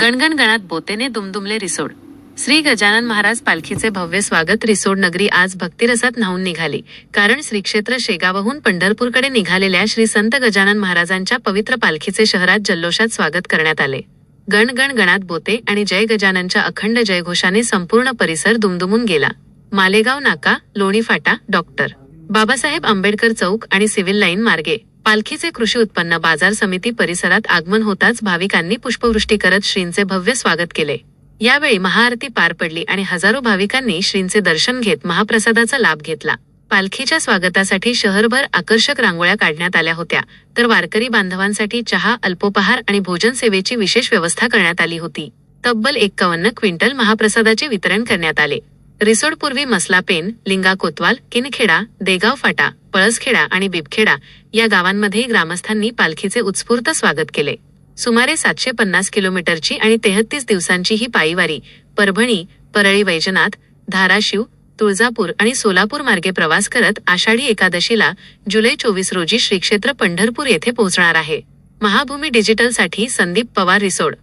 गणगण गणात बोतेने दुमदुमले रिसोड. श्री गजानन महाराज पालखीचे भव्य स्वागत. रिसोड नगरी आज भक्तिरसात न्हाऊन निघाली. कारण श्री क्षेत्र शेगावहून पंढरपूरकडे निघालेल्या श्री संत गजानन महाराजांच्या पवित्र पालखीचे शहरात जल्लोषात स्वागत करण्यात आले. गण गण गणात बोते आणि जय गजाननच्या अखंड जयघोषाने संपूर्ण परिसर दुमदुमून गेला. मालेगाव नाका, लोणी फाटा, डॉक्टर बाबासाहेब आंबेडकर चौक आणि सिव्हिल लाईन मार्गे पालखीचे कृषी उत्पन्न बाजार समिती परिसरात आगमन होताच भाविकांनी पुष्पवृष्टी करत श्रींचे भव्य स्वागत केले. यावेळी महाआरती पार पडली आणि हजारो भाविकांनी श्रींचे दर्शन घेत महाप्रसादाचा लाभ घेतला. पालखीच्या स्वागतासाठी शहरभर आकर्षक रांगोळ्या काढण्यात आल्या होत्या, तर वारकरी बांधवांसाठी चहा, अल्पोपहार आणि भोजन सेवेची विशेष व्यवस्था करण्यात आली होती. तब्बल 51 क्विंटल महाप्रसादाचे वितरण करण्यात आले. रिसोडपूर्वी मसलापेन, लिंगा कोतवाल, किनखेडा, देगाव फाटा, पळसखेडा आणि बिबखेडा या गावांमध्ये ग्रामस्थांनी पालखीचे उत्स्फूर्त स्वागत केले. सुमारे 750 किलोमीटरची आणि 33 दिवसांची ही पायीवारी परभणी, परळी वैजनाथ, धाराशिव, तुळजापूर आणि सोलापूर मार्गे प्रवास करत आषाढी एकादशीला जुलै 24 रोजी श्रीक्षेत्र पंढरपूर येथे पोहोचणार आहे. महाभूमी डिजिटलसाठी संदीप पवार, रिसोड.